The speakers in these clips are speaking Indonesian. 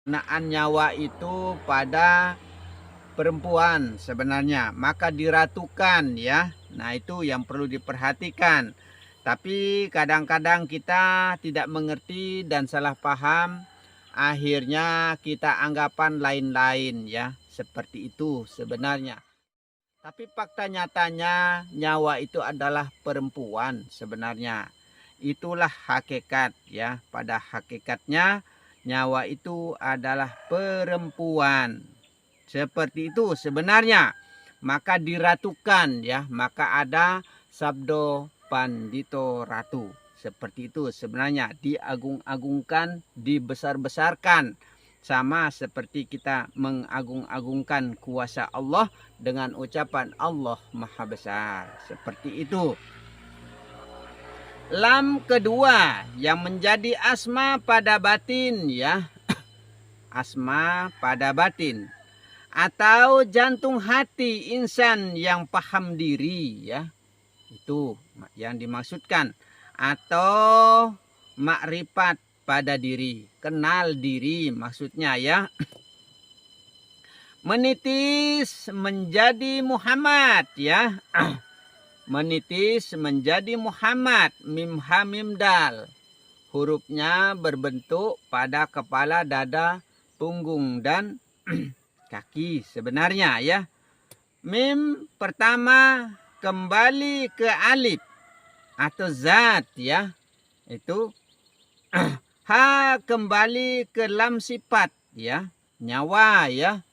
Penggunaan nyawa itu pada perempuan sebenarnya, maka diratukan ya. Nah, itu yang perlu diperhatikan. Tapi kadang-kadang kita tidak mengerti dan salah paham, akhirnya kita anggapan lain-lain ya. Seperti itu sebenarnya. Tapi fakta nyatanya nyawa itu adalah perempuan sebenarnya. Itulah hakikat ya. Pada hakikatnya nyawa itu adalah perempuan. Seperti itu sebenarnya. Maka diratukan ya, maka ada sabdo pandito ratu. Seperti itu sebenarnya, diagung-agungkan, dibesar-besarkan. Sama seperti kita mengagung-agungkan kuasa Allah dengan ucapan Allah Maha Besar. Seperti itu. Lam kedua yang menjadi asma pada batin ya. Asma pada batin. Atau jantung hati insan yang paham diri ya. Itu yang dimaksudkan. Atau makrifat pada diri, kenal diri maksudnya ya. Menitis menjadi Muhammad ya. Menitis menjadi Muhammad, mim ha mim dal. Hurufnya berbentuk pada kepala, dada, punggung dan kaki sebenarnya ya. Mim pertama kembali ke alif atau zat ya. Itu ha kembali ke lam sifat ya, nyawa ya.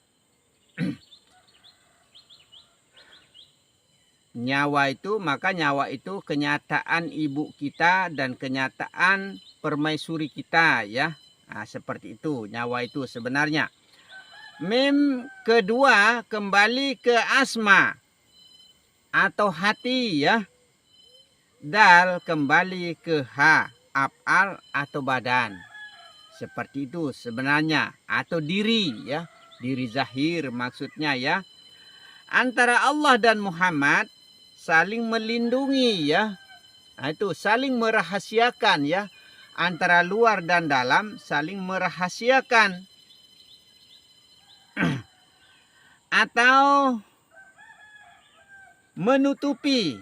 Nyawa itu, maka nyawa itu kenyataan ibu kita dan kenyataan permaisuri kita ya. Nah, seperti itu nyawa itu sebenarnya. Mim kedua kembali ke asma atau hati ya. Dal kembali ke ha, af'al atau badan. Seperti itu sebenarnya, atau diri ya. Diri zahir maksudnya ya. Antara Allah dan Muhammad saling melindungi ya. Nah, itu saling merahasiakan ya. Antara luar dan dalam saling merahasiakan. Atau menutupi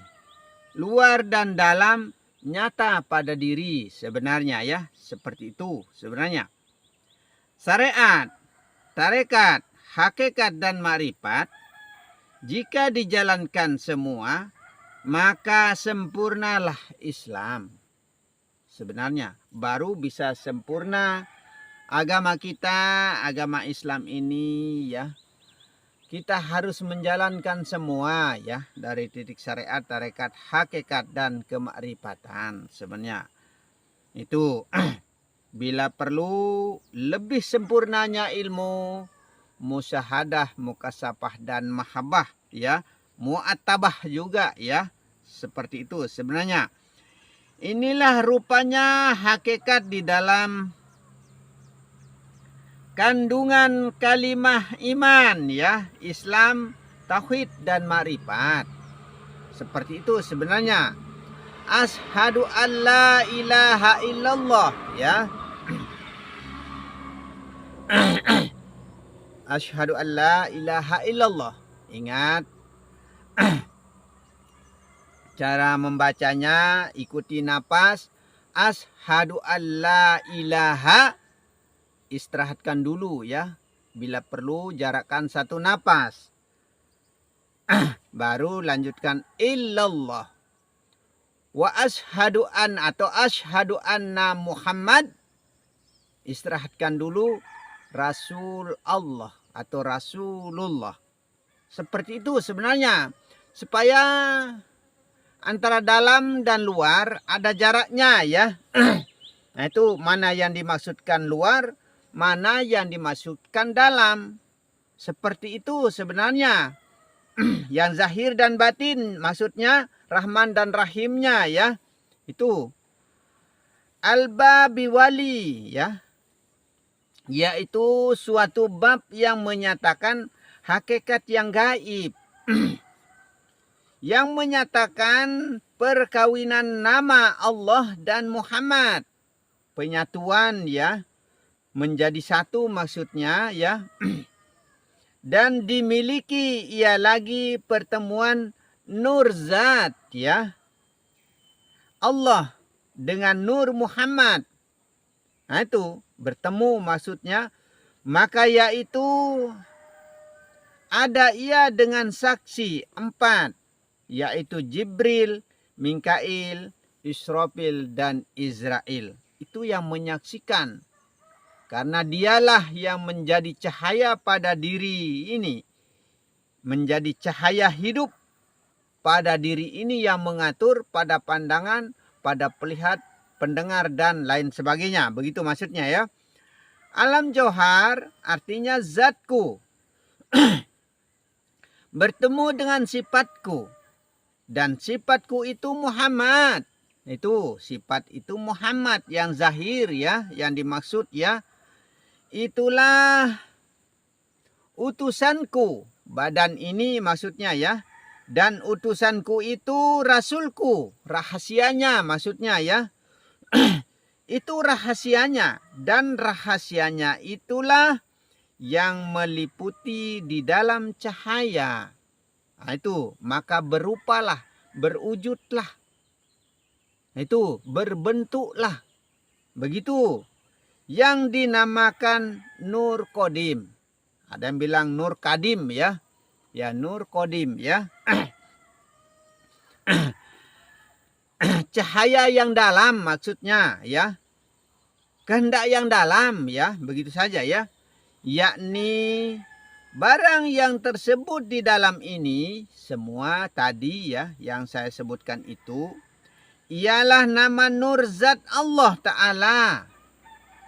luar dan dalam nyata pada diri sebenarnya ya. Seperti itu sebenarnya. Syariat, tarekat, hakikat dan makrifat jika dijalankan semua, maka sempurnalah Islam. Sebenarnya baru bisa sempurna agama kita, agama Islam ini ya. Kita harus menjalankan semua ya, dari titik syariat, tarekat, hakikat dan kemakrifatan sebenarnya. Itu bila perlu lebih sempurnanya ilmu, musyahadah, mukasafah dan mahabbah ya, mu'atabah juga ya. Seperti itu sebenarnya. Inilah rupanya hakikat di dalam kandungan kalimah iman ya, Islam, tauhid dan makrifat. Seperti itu sebenarnya. Asyhadu an la ilaha illallah ya. Asyhadu an la ilaha illallah. Ingat cara membacanya, ikuti napas. Asyhadu an la ilaha, istirahatkan dulu ya. Bila perlu jarakkan satu napas. Baru lanjutkan illallah. Wa asyhadu an atau asyhadu anna Muhammad, istirahatkan dulu, Rasul Allah atau Rasulullah. Seperti itu sebenarnya. Supaya antara dalam dan luar ada jaraknya ya. Nah, itu mana yang dimaksudkan luar, mana yang dimaksudkan dalam. Seperti itu sebenarnya. Yang zahir dan batin maksudnya Rahman dan Rahimnya ya. Itu al-babi wali ya. Yaitu suatu bab yang menyatakan hakikat yang gaib. Yang menyatakan perkawinan nama Allah dan Muhammad. Penyatuan ya. menjadi satu maksudnya ya. Dan dimiliki ia lagi pertemuan nur zat ya. Allah dengan nur Muhammad. Nah itu bertemu maksudnya. Maka yaitu ada ia dengan saksi 4. Yaitu Jibril, Mikail, Israfil dan Israel. Itu yang menyaksikan. Karena dialah yang menjadi cahaya pada diri ini. Menjadi cahaya hidup pada diri ini yang mengatur pada pandangan, pada pelihat, pendengar dan lain sebagainya. Begitu maksudnya ya. Alam Johar artinya zatku. Bertemu dengan sifatku. Dan sifatku itu Muhammad. Itu sifat itu Muhammad yang zahir ya. Yang dimaksud ya. Itulah utusanku. Badan ini maksudnya ya. Dan utusanku itu rasulku. Rahasianya maksudnya ya. Itu rahasianya. Dan rahasianya itulah yang meliputi di dalam cahaya. Nah, itu. Maka berupalah. Berwujudlah. Itu. Berbentuklah. Begitu. Yang dinamakan Nur Qadim. Ada yang bilang Nur Qadim ya. Ya Nur Qadim ya. Cahaya yang dalam maksudnya ya. Kehendak yang dalam ya. Begitu saja ya. Yakni barang yang tersebut di dalam ini. Semua tadi ya. Yang saya sebutkan itu. Ialah nama Nur Zat Allah Ta'ala.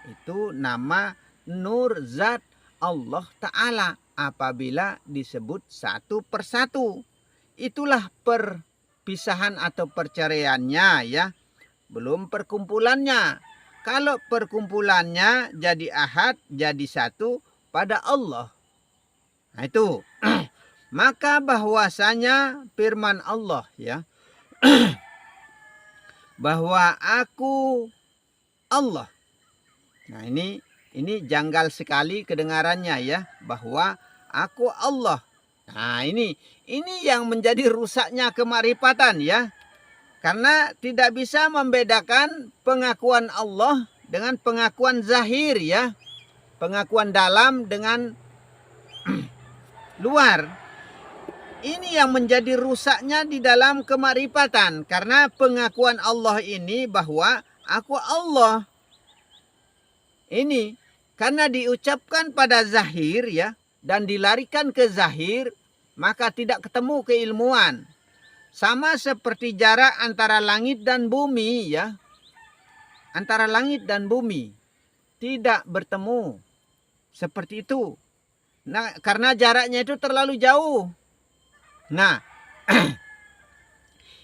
Itu nama Nur Zat Allah Ta'ala. Apabila disebut satu persatu. Itulah perpisahan atau perceraiannya ya. Belum perkumpulannya. Kalau perkumpulannya jadi ahad, jadi satu pada Allah. Nah itu. Maka bahwasanya firman Allah ya. Bahwa aku Allah. Nah ini janggal sekali kedengarannya ya. Bahwa aku Allah. Nah ini yang menjadi rusaknya kemarifatan ya. Karena tidak bisa membedakan pengakuan Allah dengan pengakuan zahir ya. Pengakuan dalam dengan luar. Ini yang menjadi rusaknya di dalam kemarifatan. Karena pengakuan Allah ini bahwa aku Allah. Ini karena diucapkan pada zahir ya. Dan dilarikan ke zahir. Maka tidak ketemu keilmuan. Sama seperti jarak antara langit dan bumi ya. Antara langit dan bumi. Tidak bertemu. Seperti itu. Nah, karena jaraknya itu terlalu jauh. Nah.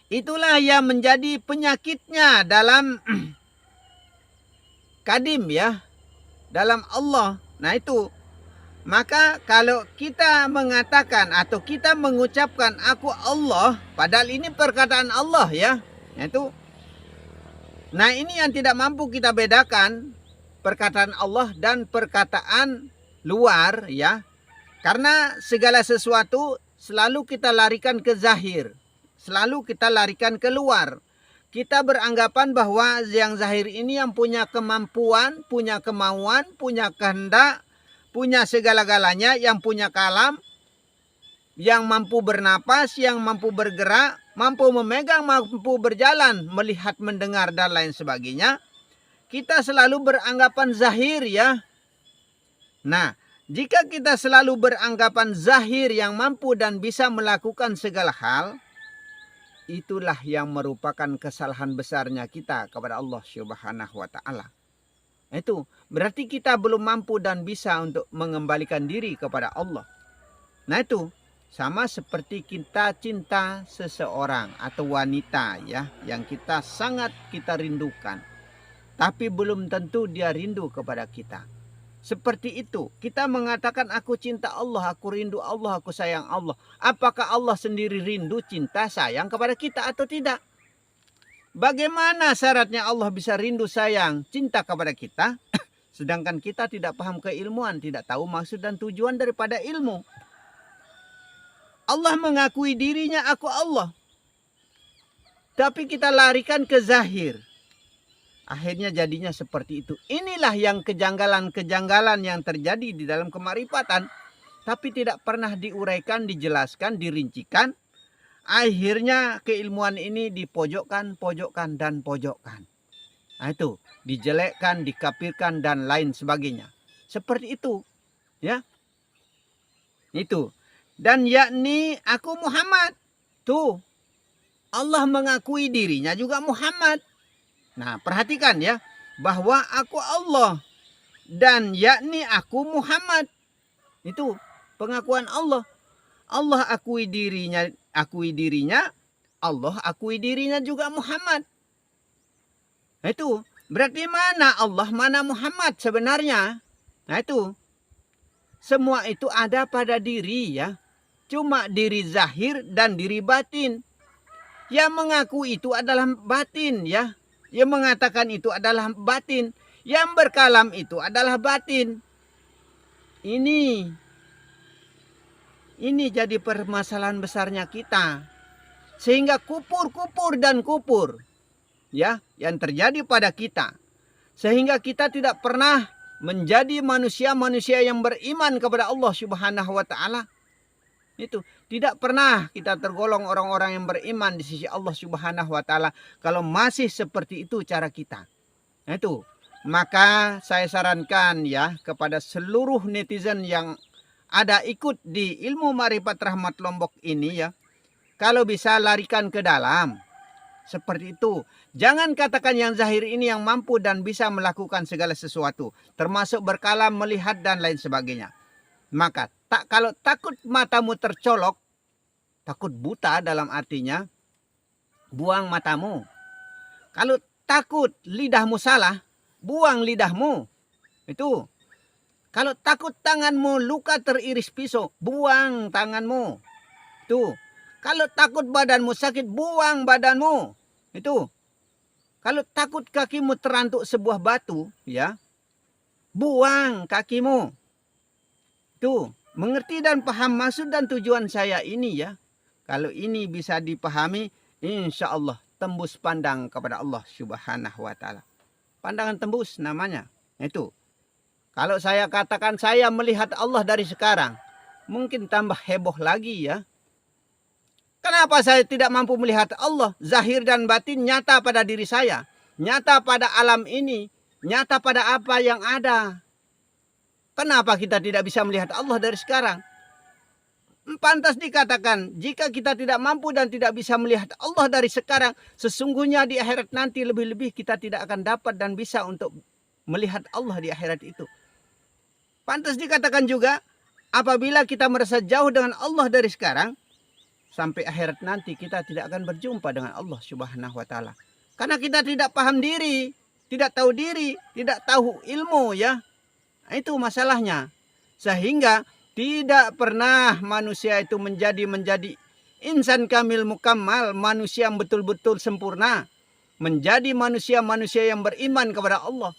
Itulah yang menjadi penyakitnya dalam kadim ya. Dalam Allah. Nah itu. Maka kalau kita mengatakan atau kita mengucapkan aku Allah. Padahal ini perkataan Allah ya. Itu. Nah ini yang tidak mampu kita bedakan. Perkataan Allah dan perkataan luar ya. Karena segala sesuatu selalu kita larikan ke zahir. Selalu kita larikan ke luar. Kita beranggapan bahwa yang zahir ini yang punya kemampuan, punya kemauan, punya kehendak. Punya segala-galanya, yang punya kalam, yang mampu bernapas, yang mampu bergerak, mampu memegang, mampu berjalan, melihat, mendengar, dan lain sebagainya. Kita selalu beranggapan zahir ya. Nah, jika kita selalu beranggapan zahir yang mampu dan bisa melakukan segala hal, itulah yang merupakan kesalahan besarnya kita kepada Allah Subhanahu wa Ta'ala. Itu berarti kita belum mampu dan bisa untuk mengembalikan diri kepada Allah. Nah itu sama seperti kita cinta seseorang atau wanita ya. Yang kita sangat kita rindukan. Tapi belum tentu dia rindu kepada kita. Seperti itu kita mengatakan aku cinta Allah, aku rindu Allah, aku sayang Allah. Apakah Allah sendiri rindu, cinta, sayang kepada kita atau tidak? Bagaimana syaratnya Allah bisa rindu, sayang, cinta kepada kita? Sedangkan kita tidak paham keilmuan, tidak tahu maksud dan tujuan daripada ilmu. Allah mengakui dirinya, aku Allah. Tapi kita larikan ke zahir. Akhirnya jadinya seperti itu. Inilah yang kejanggalan-kejanggalan yang terjadi di dalam kemarifatan. Tapi tidak pernah diuraikan, dijelaskan, dirincikan. Akhirnya keilmuan ini dipojokkan, pojokkan, dan pojokkan. Nah itu, dijelekkan, dikafirkan, dan lain sebagainya. Seperti itu. Ya. Itu. Dan yakni aku Muhammad. Tuh. Allah mengakui dirinya juga Muhammad. Nah, perhatikan ya. Bahwa aku Allah. Dan yakni aku Muhammad. Itu pengakuan Allah. Allah akui dirinya. Allah akui dirinya juga Muhammad. Nah itu. Berarti mana Allah, mana Muhammad sebenarnya? Nah itu. Semua itu ada pada diri ya. Cuma diri zahir dan diri batin. Yang mengaku itu adalah batin ya. Yang mengatakan itu adalah batin. Yang berkalam itu adalah batin. Ini jadi permasalahan besarnya kita. Sehingga kupur dan kupur. Ya, yang terjadi pada kita. Sehingga kita tidak pernah menjadi manusia-manusia yang beriman kepada Allah Subhanahu wa taala. Itu tidak pernah kita tergolong orang-orang yang beriman di sisi Allah Subhanahu wa taala kalau masih seperti itu cara kita. Nah itu, maka saya sarankan ya kepada seluruh netizen yang ada ikut di ilmu Ma'rifat Rahmat Lombok ini ya, kalau bisa larikan ke dalam. Seperti itu. Jangan katakan yang zahir ini yang mampu dan bisa melakukan segala sesuatu. Termasuk berkalam, melihat, dan lain sebagainya. Maka kalau takut matamu tercolok, takut buta dalam artinya, buang matamu. Kalau takut lidahmu salah, buang lidahmu. Itu. Kalau takut tanganmu luka teriris pisau, buang tanganmu. Itu. Kalau takut badanmu sakit, buang badanmu. Itu. Kalau takut kakimu terantuk sebuah batu, ya, buang kakimu. Itu. Mengerti dan paham maksud dan tujuan saya ini ya. Kalau ini bisa dipahami, insya Allah tembus pandang kepada Allah Subhanahu wa taala. Pandangan tembus namanya. Itu. Kalau saya katakan saya melihat Allah dari sekarang, mungkin tambah heboh lagi ya. Kenapa saya tidak mampu melihat Allah? Zahir dan batin nyata pada diri saya. Nyata pada alam ini. Nyata pada apa yang ada. Kenapa kita tidak bisa melihat Allah dari sekarang? Pantas dikatakan, jika kita tidak mampu dan tidak bisa melihat Allah dari sekarang, sesungguhnya di akhirat nanti lebih-lebih kita tidak akan dapat dan bisa untuk melihat Allah di akhirat itu. Pantas dikatakan juga, apabila kita merasa jauh dengan Allah dari sekarang, sampai akhirat nanti kita tidak akan berjumpa dengan Allah Subhanahu wa taala. Karena kita tidak paham diri, tidak tahu diri, tidak tahu ilmu ya. Itu masalahnya. Sehingga tidak pernah manusia itu menjadi insan kamil mukammal, manusia yang betul-betul sempurna. Menjadi manusia-manusia yang beriman kepada Allah.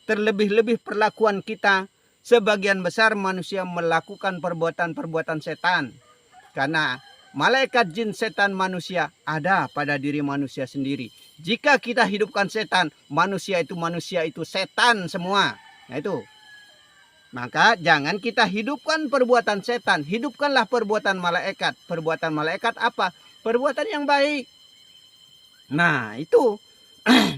Terlebih-lebih perlakuan kita, sebagian besar manusia melakukan perbuatan-perbuatan setan. Karena malaikat, jin, setan, manusia ada pada diri manusia sendiri. Jika kita hidupkan setan, manusia itu setan semua. Nah itu. Maka jangan kita hidupkan perbuatan setan. Hidupkanlah perbuatan malaikat. Perbuatan malaikat apa? Perbuatan yang baik. Nah itu.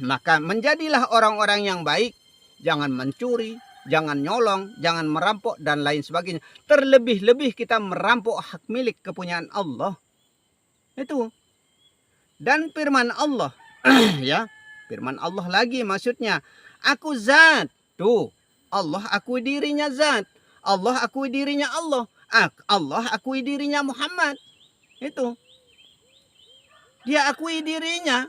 Maka menjadilah orang-orang yang baik. Jangan mencuri. Jangan nyolong. Jangan merampok. Dan lain sebagainya. Terlebih-lebih kita merampok hak milik kepunyaan Allah. Itu. Dan firman Allah. Ya. Firman Allah lagi maksudnya. Aku zat. Tuh. Allah akui dirinya zat. Allah akui dirinya Allah. Allah akui dirinya Muhammad. Itu. Dia akui dirinya.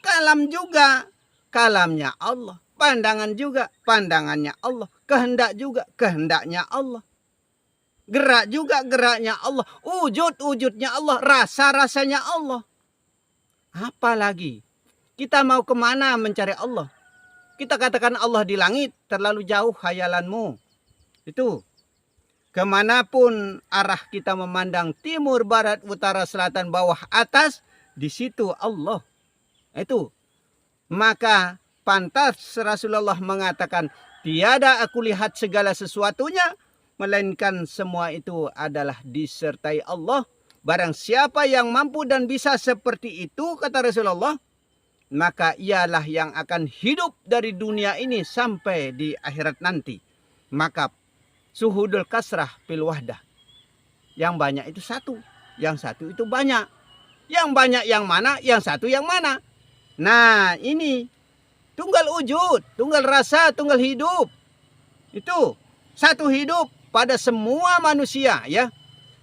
Kalam juga. Kalamnya Allah. Pandangan juga. Pandangannya Allah. Kehendak juga. Kehendaknya Allah. Gerak juga geraknya Allah. Wujudnya Allah. Rasa-rasanya Allah. Apalagi? Kita mau kemana mencari Allah? Kita katakan Allah di langit, terlalu jauh khayalanmu. Itu. Kemanapun arah kita memandang, timur, barat, utara, selatan, bawah, atas, di situ Allah. Itu. Maka pantas Rasulullah mengatakan, tiada aku lihat segala sesuatunya, melainkan semua itu adalah disertai Allah. Barang siapa yang mampu dan bisa seperti itu, kata Rasulullah, maka ialah yang akan hidup dari dunia ini sampai di akhirat nanti. Maka suhudul kasrah fil wahdah. Yang banyak itu satu, yang satu itu banyak. Yang banyak yang mana, yang satu yang mana. Nah, ini tunggal wujud, tunggal rasa, tunggal hidup. Itu satu hidup pada semua manusia, ya.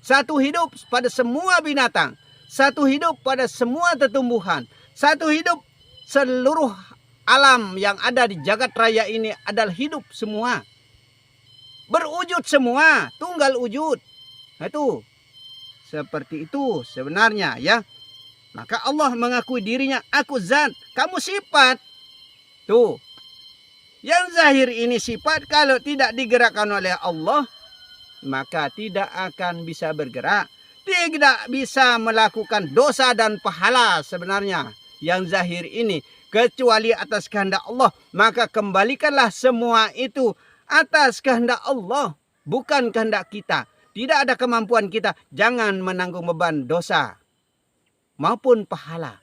Satu hidup pada semua binatang, satu hidup pada semua tumbuhan, satu hidup seluruh alam yang ada di jagat raya ini adalah hidup semua. Berwujud semua, tunggal wujud. Itu seperti itu sebenarnya, ya. Maka Allah mengakui dirinya, aku zat, kamu sifat. Tuh. Yang zahir ini sifat, kalau tidak digerakkan oleh Allah, maka tidak akan bisa bergerak. Tidak bisa melakukan dosa dan pahala sebenarnya. Yang zahir ini, kecuali atas kehendak Allah. Maka kembalikanlah semua itu atas kehendak Allah, bukan kehendak kita. Tidak ada kemampuan kita. Jangan menanggung beban dosa maupun pahala.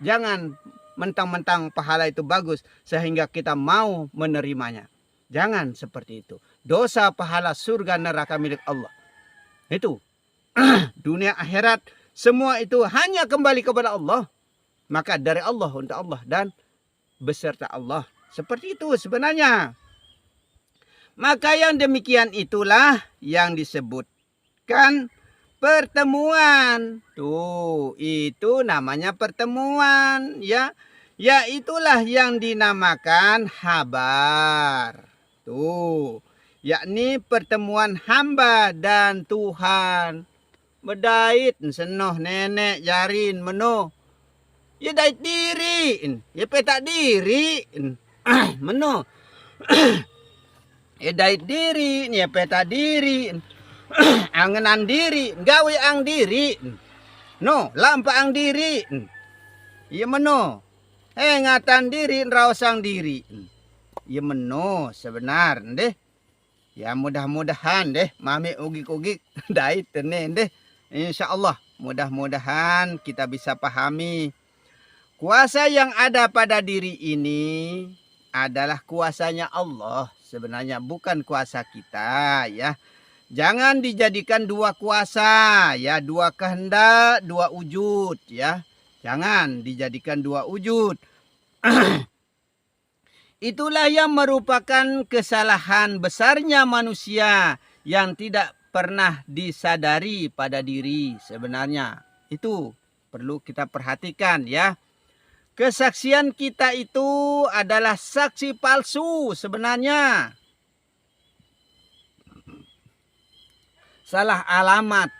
Jangan mentang-mentang pahala itu bagus sehingga kita mau menerimanya. Jangan seperti itu. Dosa, pahala, surga, neraka milik Allah. Itu. Dunia akhirat semua itu hanya kembali kepada Allah. Maka dari Allah untuk Allah dan beserta Allah. Seperti itu sebenarnya. Maka yang demikian itulah yang disebutkan pertemuan. Tuh, itu namanya pertemuan, ya. Ya, itulah yang dinamakan habar. Tuh, yakni pertemuan hamba dan Tuhan. Bedait senoh nenek jarin meno. Ya dait diri, ya petak diri. Meno. Ya dait diri, ya petak diri. Angenan diri, gawe ang diri. No, lampa ang diri. Ya meno. Ngatan diri, rausang diri. Ya meno, sebenar deh. Ya mudah-mudahan deh, mami ugik-ugik dait deh. Insyaallah, mudah-mudahan kita bisa pahami. Kuasa yang ada pada diri ini adalah kuasanya Allah. Sebenarnya bukan kuasa kita, ya. Jangan dijadikan dua kuasa, ya, dua kehendak, dua wujud, ya. Jangan dijadikan dua wujud. Itulah yang merupakan kesalahan besarnya manusia yang tidak pernah disadari pada diri sebenarnya. Itu perlu kita perhatikan, ya. Kesaksian kita itu adalah saksi palsu sebenarnya. Salah alamat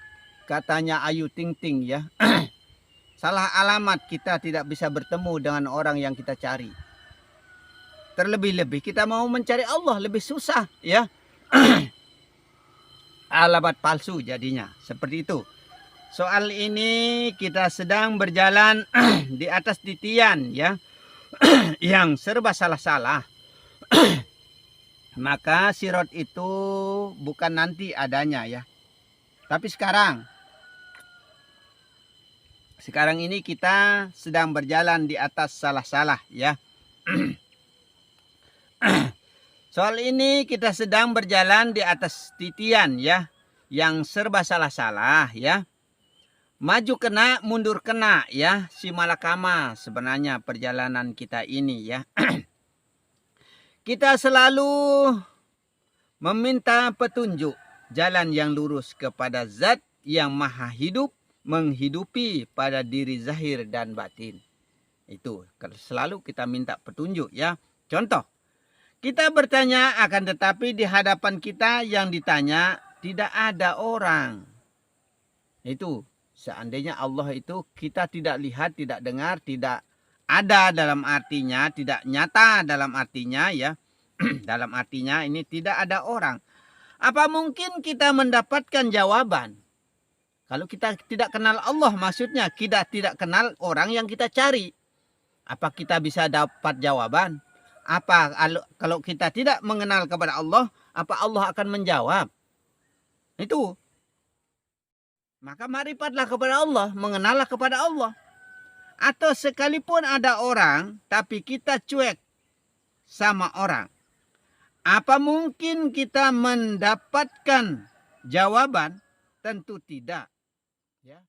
katanya Ayu Ting Ting, ya. Salah alamat kita tidak bisa bertemu dengan orang yang kita cari. Terlebih-lebih kita mau mencari Allah lebih susah, ya. Alamat palsu jadinya. Seperti itu. Soal ini kita sedang berjalan di atas titian, ya. Yang serba salah-salah. Maka sirot itu bukan nanti adanya, ya. Tapi sekarang. Sekarang ini kita sedang berjalan di atas salah-salah, ya. Soal ini kita sedang berjalan di atas titian, ya. Yang serba salah-salah, ya. Maju kena, mundur kena, ya. Si malakama sebenarnya perjalanan kita ini, ya. Kita selalu meminta petunjuk jalan yang lurus kepada zat yang maha hidup, menghidupi pada diri zahir dan batin. Itu selalu kita minta petunjuk, ya. Contoh, kita bertanya akan tetapi di hadapan kita yang ditanya tidak ada orang. Itu seandainya Allah itu kita tidak lihat, tidak dengar, tidak ada dalam artinya, tidak nyata dalam artinya ya. Dalam artinya ini tidak ada orang. Apa mungkin kita mendapatkan jawaban? Kalau kita tidak kenal Allah, maksudnya kita tidak kenal orang yang kita cari. Apa kita bisa dapat jawaban? Apa kalau kita tidak mengenal kepada Allah, apa Allah akan menjawab? Itu. Maka marifatlah kepada Allah, mengenallah kepada Allah. Atau sekalipun ada orang, tapi kita cuek sama orang. Apa mungkin kita mendapatkan jawaban? Tentu tidak. Ya.